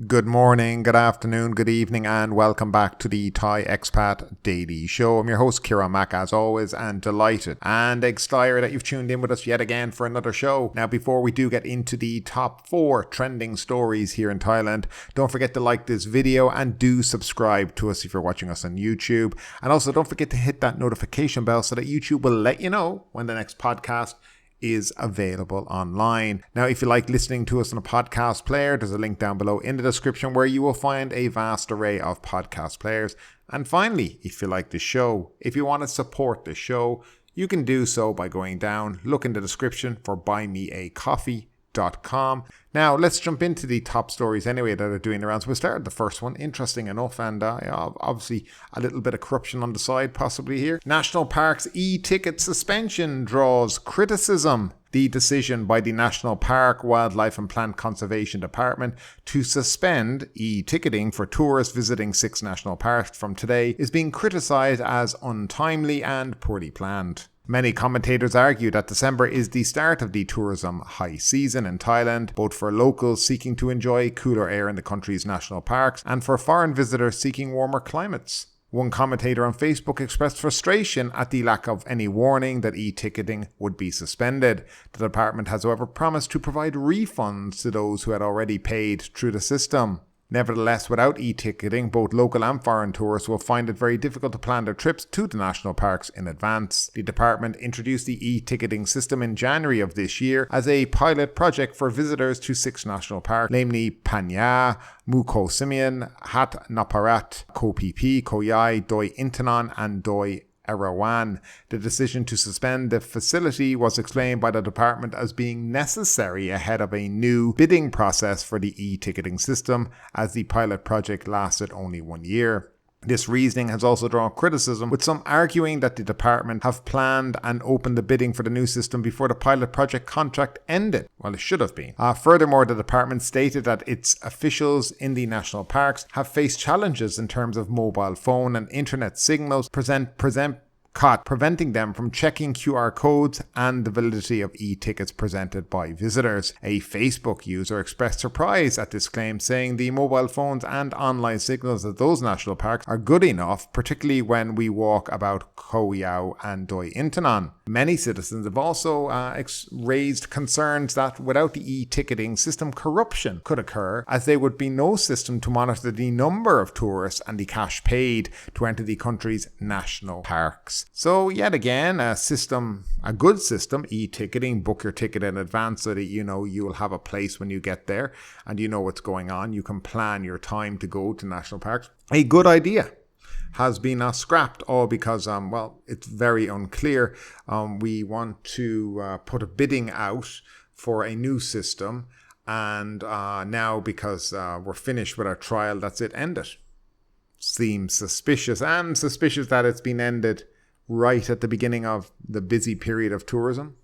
Good morning, good afternoon, good evening, and welcome back to the Thai Expat Daily Show. I'm your host, Kieran Mack, as always, and delighted and excited that you've tuned in with us yet again for another show. Now, before we do get into the top 4 trending stories here in Thailand, don't forget to like this video and do subscribe to us if you're watching us on YouTube. And also, don't forget to hit that notification bell so that YouTube will let you know when the next podcast is available online. Now, if you like listening to us on a podcast player, there's a link down below in the description where you will find a vast array of podcast players. And finally, if you like the show, if you want to support the show, you can do so by going down, look in the description for buymeacoffee.com. Now, let's jump into the top stories anyway that are doing the rounds. We'll start with the first one, interesting enough, and obviously a little bit of corruption on the side possibly here. National Parks e-ticket suspension draws criticism. The decision by the National Park, Wildlife and Plant Conservation Department to suspend e-ticketing for tourists visiting 6 national parks from today is being criticised as untimely and poorly planned. Many commentators argue that December is the start of the tourism high season in Thailand, both for locals seeking to enjoy cooler air in the country's national parks and for foreign visitors seeking warmer climates. One commentator on Facebook expressed frustration at the lack of any warning that e-ticketing would be suspended. The department has, however, promised to provide refunds to those who had already paid through the system. Nevertheless, without e-ticketing, both local and foreign tourists will find it very difficult to plan their trips to the national parks in advance. The department introduced the e-ticketing system in January of this year as a pilot project for visitors to 6 national parks, namely Phaya, Muko Simian, Hat Naparat, Koh Phi Phi, Koh Yai, Doi Intanon, and Doi Erawan. The decision to suspend the facility was explained by the department as being necessary ahead of a new bidding process for the e-ticketing system, as the pilot project lasted only 1 year. This reasoning has also drawn criticism, with some arguing that the department have planned and opened the bidding for the new system before the pilot project contract ended. Well, it should have been. Furthermore, the department stated that its officials in the national parks have faced challenges in terms of mobile phone and internet signals preventing them from checking QR codes and the validity of e-tickets presented by visitors. A Facebook user expressed surprise at this claim, saying the mobile phones and online signals at those national parks are good enough, particularly when we walk about Koh Yao and Doi Intanon. Many citizens have also raised concerns that without the e-ticketing system, corruption could occur, as there would be no system to monitor the number of tourists and the cash paid to enter the country's national parks. So yet again, a good system, e-ticketing, book your ticket in advance so that you know you will have a place when you get there and you know what's going on. You can plan your time to go to national parks. A good idea has been scrapped, all because, it's very unclear. We want to put a bidding out for a new system, and now because we're finished with our trial, that's it, end it. Seems suspicious, and suspicious that it's been ended right at the beginning of the busy period of tourism.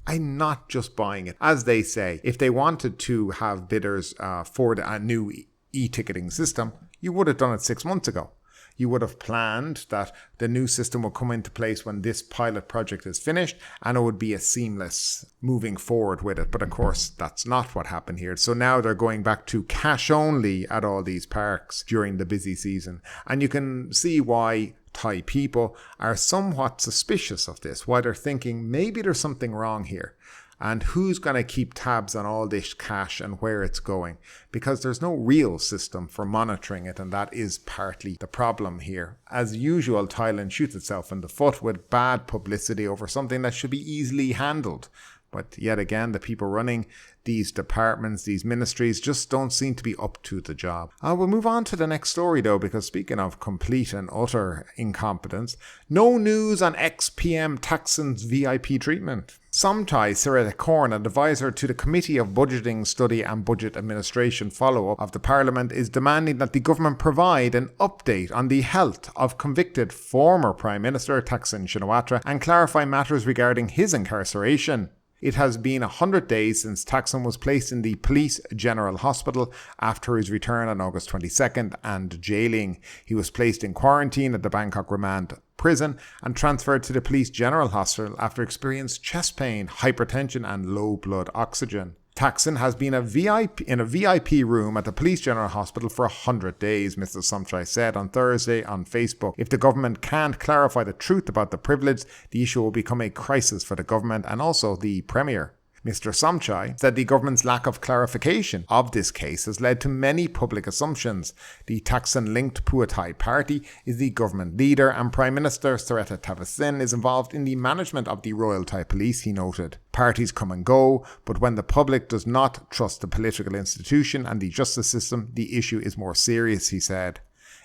I'm not just buying it. As they say, if they wanted to have bidders for a new e-ticketing system, you would have done it 6 months ago. You would have planned that the new system will come into place when this pilot project is finished, and it would be a seamless moving forward with it. But of course, that's not what happened here. So now they're going back to cash only at all these parks during the busy season. And you can see why Thai people are somewhat suspicious of this, why they're thinking maybe there's something wrong here. And who's going to keep tabs on all this cash and where it's going? Because there's no real system for monitoring it, and that is partly the problem here. As usual, Thailand shoots itself in the foot with bad publicity over something that should be easily handled. But yet again, the people running these departments, these ministries, just don't seem to be up to the job. We'll move on to the next story though, because speaking of complete and utter incompetence, no news on ex-PM Thaksin's VIP treatment. Somchai Srisutthiyakorn, an advisor to the Committee of Budgeting Study and Budget Administration follow-up of the Parliament, is demanding that the government provide an update on the health of convicted former Prime Minister Thaksin Srisutthiyakorn and clarify matters regarding his incarceration. It has been 100 days since Thaksin was placed in the Police General Hospital after his return on August 22nd and jailing. He was placed in quarantine at the Bangkok Remand Prison and transferred to the Police General Hospital after experiencing chest pain, hypertension and low blood oxygen. Thaksin has been in a VIP room at the Police General Hospital for 100 days, Mr. Somchai said on Thursday on Facebook. If the government can't clarify the truth about the privilege, the issue will become a crisis for the government and also the Premier. Mr. Somchai said the government's lack of clarification of this case has led to many public assumptions. The Thaksin-linked Pheu Thai party is the government leader and Prime Minister Srettha Thavisin is involved in the management of the Royal Thai Police, he noted. Parties come and go, but when the public does not trust the political institution and the justice system, the issue is more serious, he said.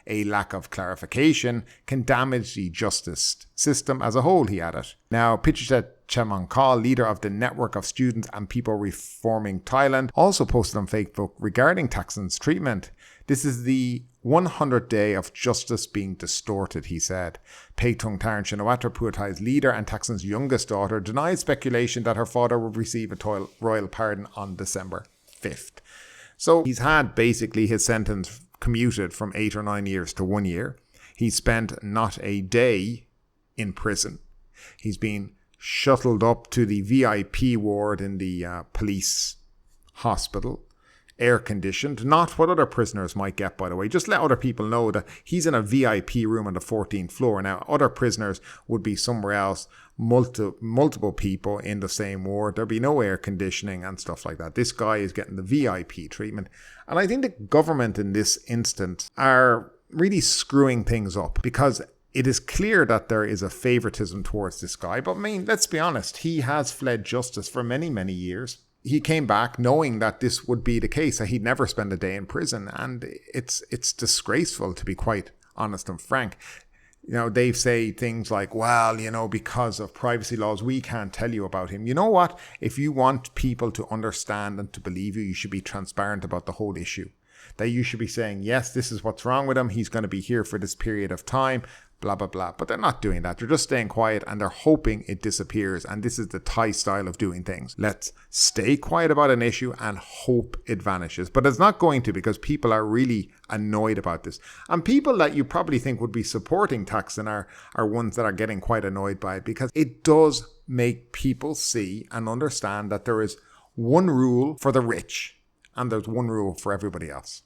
A lack of clarification can damage the justice system as a whole, he added. Now, Pichachet Chemankal, leader of the Network of Students and People Reforming Thailand, also posted on Facebook regarding Thaksin's treatment. This is the 100th day of justice being distorted, he said. Paetongtarn Shinawatra, Pheu Thai's leader and Thaksin's youngest daughter, denied speculation that her father would receive a royal pardon on December 5th. So he's had basically his sentence commuted from 8 or 9 years to 1 year. He spent not a day in prison. He's been shuttled up to the VIP ward in the police hospital, air conditioned, not what other prisoners might get, by the way. Just let other people know that he's in a VIP room on the 14th floor. Now, other prisoners would be somewhere else, multiple people in the same ward. There'd be no air conditioning and stuff like that. This guy is getting the VIP treatment. And I think the government in this instance are really screwing things up because it is clear that there is a favoritism towards this guy. But I mean, let's be honest, he has fled justice for many, many years. He came back knowing that this would be the case, that he'd never spend a day in prison. And it's disgraceful, to be quite honest and frank. You know, they say things like, well, you know, because of privacy laws, we can't tell you about him. You know what? If you want people to understand and to believe you, you should be transparent about the whole issue. That you should be saying, yes, this is what's wrong with him. He's going to be here for this period of time, blah, blah, blah. But they're not doing that. They're just staying quiet and they're hoping it disappears. And this is the Thai style of doing things. Let's stay quiet about an issue and hope it vanishes. But it's not going to, because people are really annoyed about this. And people that you probably think would be supporting Thaksin are ones that are getting quite annoyed by it, because it does make people see and understand that there is one rule for the rich and there's one rule for everybody else.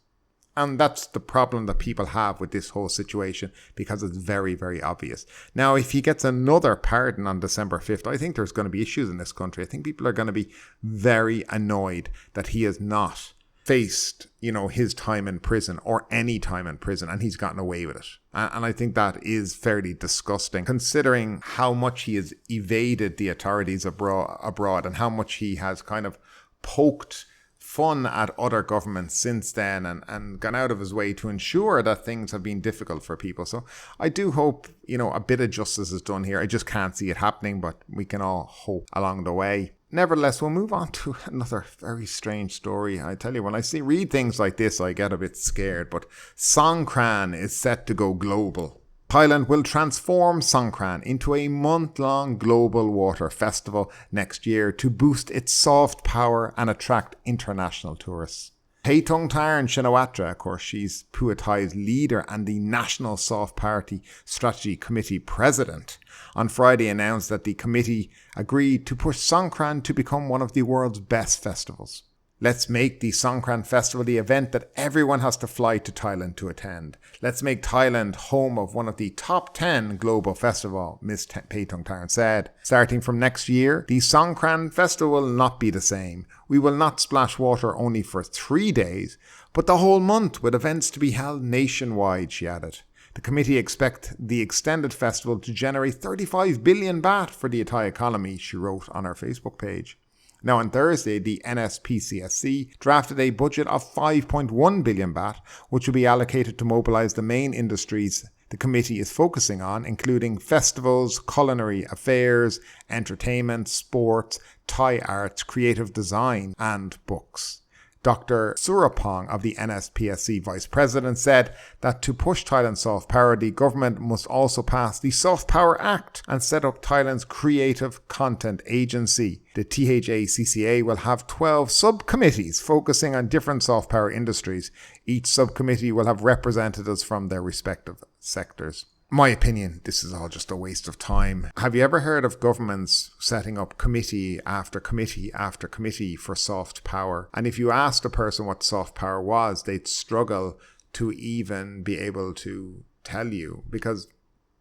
And that's the problem that people have with this whole situation, because it's very, very obvious. Now, if he gets another pardon on December 5th, I think there's going to be issues in this country. I think people are going to be very annoyed that he has not faced, you know, his time in prison or any time in prison, and he's gotten away with it. And I think that is fairly disgusting, considering how much he has evaded the authorities abroad and how much he has kind of poked fun at other governments since then and gone out of his way to ensure that things have been difficult for people. So I do hope, you know, a bit of justice is done here. I just can't see it happening, but we can all hope along the way. Nevertheless, we'll move on to another very strange story. I tell you, when I read things like this, I get a bit scared, but Songkran is set to go global. Thailand will transform Songkran into a month-long global water festival next year to boost its soft power and attract international tourists. Paetongtarn Shinawatra, of course, she's Pheu Thai's leader and the National Soft Party Strategy Committee president, on Friday announced that the committee agreed to push Songkran to become one of the world's best festivals. Let's make the Songkran Festival the event that everyone has to fly to Thailand to attend. Let's make Thailand home of one of the top 10 global festivals, Ms. Paetongtarn said. Starting from next year, the Songkran Festival will not be the same. We will not splash water only for 3 days, but the whole month, with events to be held nationwide, she added. The committee expect the extended festival to generate 35 billion baht for the Thai economy, she wrote on her Facebook page. Now, on Thursday, the NSPCSC drafted a budget of 5.1 billion baht, which will be allocated to mobilise the main industries the committee is focusing on, including festivals, culinary affairs, entertainment, sports, Thai arts, creative design, and books. Dr. Surapong of the NSPSC Vice President said that to push Thailand's soft power, the government must also pass the Soft Power Act and set up Thailand's Creative Content Agency. The THACCA will have 12 subcommittees focusing on different soft power industries. Each subcommittee will have representatives from their respective sectors. My opinion, this is all just a waste of time. Have you ever heard of governments setting up committee after committee after committee for soft power? And if you asked a person what soft power was, they'd struggle to even be able to tell you, because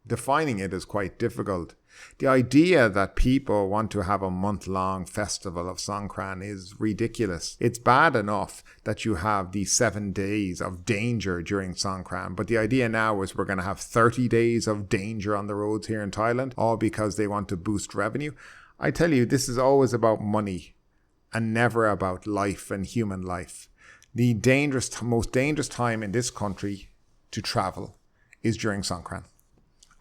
defining it is quite difficult. The idea that people want to have a month-long festival of Songkran is ridiculous. It's bad enough that you have these 7 days of danger during Songkran, but the idea now is we're going to have 30 days of danger on the roads here in Thailand, all because they want to boost revenue. I tell you, this is always about money and never about life and human life. The most dangerous time in this country to travel is during Songkran.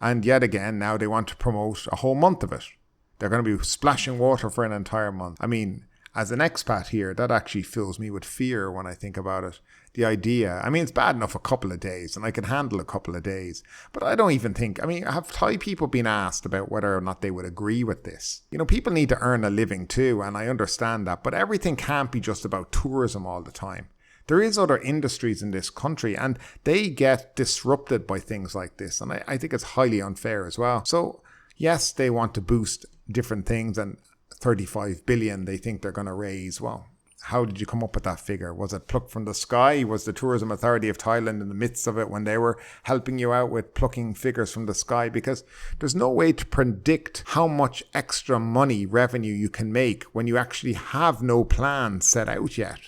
And yet again, now they want to promote a whole month of it. They're going to be splashing water for an entire month. I mean, as an expat here, that actually fills me with fear when I think about it. The idea, I mean, it's bad enough a couple of days, and I can handle a couple of days. But I don't even think, have Thai people been asked about whether or not they would agree with this? You know, people need to earn a living too, and I understand that. But everything can't be just about tourism all the time. There is other industries in this country, and they get disrupted by things like this. And I think it's highly unfair as well. So yes, they want to boost different things, and 35 billion they think they're going to raise. Well, how did you come up with that figure? Was it plucked from the sky? Was the Tourism Authority of Thailand in the midst of it when they were helping you out with plucking figures from the sky? Because there's no way to predict how much extra money revenue you can make when you actually have no plan set out yet.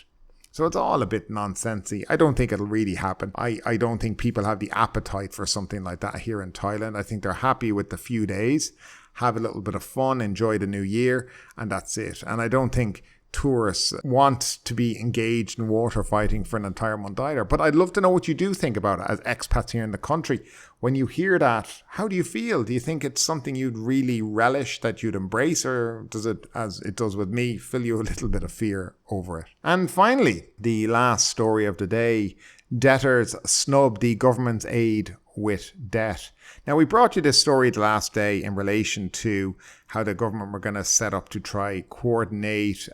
So it's all a bit nonsensy. I don't think it'll really happen. I don't think people have the appetite for something like that here in Thailand. I think they're happy with the few days, have a little bit of fun, enjoy the new year, and that's it. And I don't think tourists want to be engaged in water fighting for an entire month either. But I'd love to know what you do think about it as expats here in the country. When you hear that, how do you feel? Do you think it's something you'd really relish, that you'd embrace, or does it, as it does with me, fill you a little bit of fear over it? And finally, the last story of the day: debtors snub the government's aid with debt. Now, we brought you this story the last day in relation to how the government were going to set up to try coordinate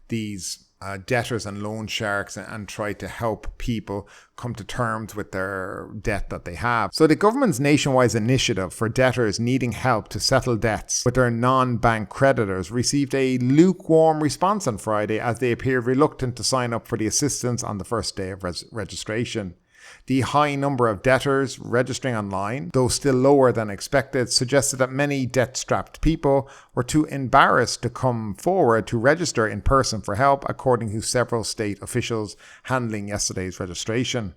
these debtors and loan sharks and try to help people come to terms with their debt that they have. So the government's nationwide initiative for debtors needing help to settle debts with their non-bank creditors received a lukewarm response on Friday, as they appeared reluctant to sign up for the assistance on the first day of registration. The high number of debtors registering online, though still lower than expected, suggested that many debt-strapped people were too embarrassed to come forward to register in person for help, according to several state officials handling yesterday's registration.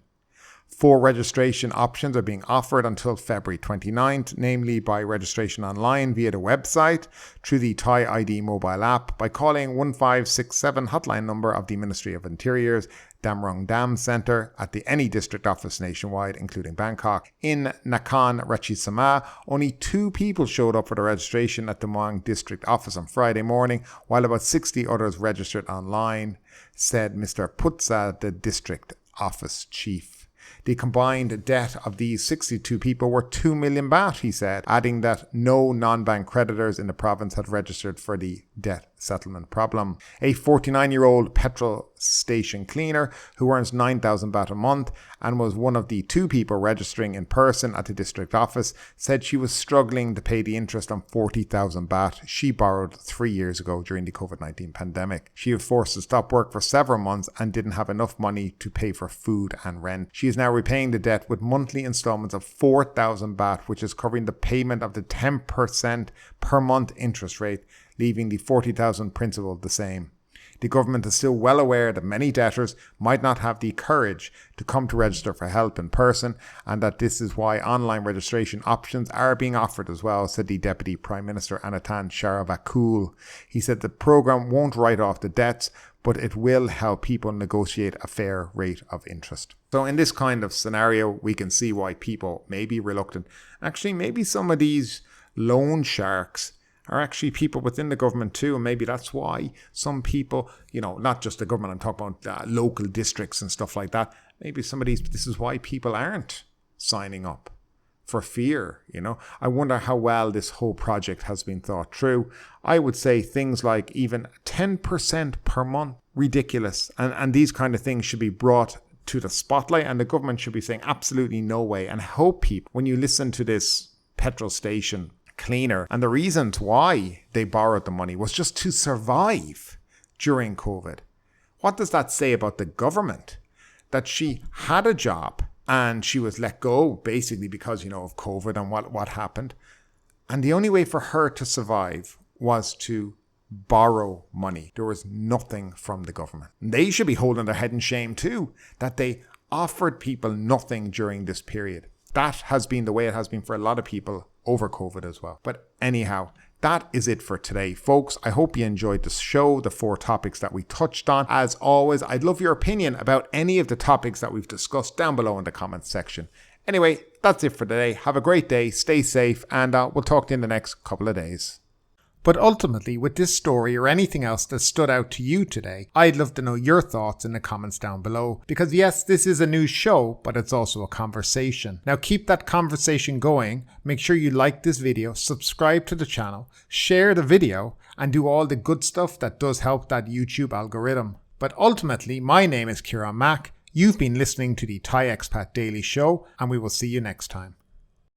4 registration options are being offered until February 29th, namely by registration online via the website, through the Thai ID mobile app, by calling 1567 hotline number of the Ministry of Interior's Damrong Dam Centre at the any district office nationwide, including Bangkok. In Nakhon Ratchasima, only 2 people showed up for the registration at the Muang district office on Friday morning, while about 60 others registered online, said Mr. Putsa, the district office chief. The combined debt of these 62 people were 2 million baht, he said, adding that no non-bank creditors in the province had registered for the debt settlement problem. A 49-year-old petrol station cleaner who earns 9,000 baht a month and was one of the 2 people registering in person at the district office said she was struggling to pay the interest on 40,000 baht she borrowed 3 years ago during the COVID-19 pandemic. She was forced to stop work for several months and didn't have enough money to pay for food and rent. She is now repaying the debt with monthly installments of 4,000 baht, which is covering the payment of the 10% per month interest rate, leaving the 40,000 principal the same. The government is still well aware that many debtors might not have the courage to come to register for help in person, and that this is why online registration options are being offered as well, said the Deputy Prime Minister Anatan Sharavakul. He said the programme won't write off the debts, but it will help people negotiate a fair rate of interest. So in this kind of scenario, we can see why people may be reluctant. Actually, maybe some of these loan sharks are actually people within the government too, and maybe that's why some people, not just the government, I'm talking about local districts and stuff like that, maybe some of these, this is why people aren't signing up, for fear. I wonder how well this whole project has been thought through. I would say things like even 10% per month, ridiculous, and these kind of things should be brought to the spotlight, and the government should be saying absolutely no way. And I hope people, when you listen to this petrol station cleaner, and the reasons why they borrowed the money was just to survive during COVID. What does that say about the government? That she had a job and she was let go basically because, of COVID and what happened. And the only way for her to survive was to borrow money. There was nothing from the government. And they should be holding their head in shame too, that they offered people nothing during this period. That has been the way it has been for a lot of people over COVID as well. But anyhow, that is it for today, folks. I hope you enjoyed the show, the 4 topics that we touched on. As always, I'd love your opinion about any of the topics that we've discussed down below in the comments section. Anyway, that's it for today. Have a great day, stay safe, and we'll talk to you in the next couple of days. But ultimately, with this story or anything else that stood out to you today, I'd love to know your thoughts in the comments down below. Because yes, this is a news show, but it's also a conversation. Now keep that conversation going. Make sure you like this video, subscribe to the channel, share the video, and do all the good stuff that does help that YouTube algorithm. But ultimately, my name is Kieran Mack. You've been listening to the Thai Expat Daily Show, and we will see you next time.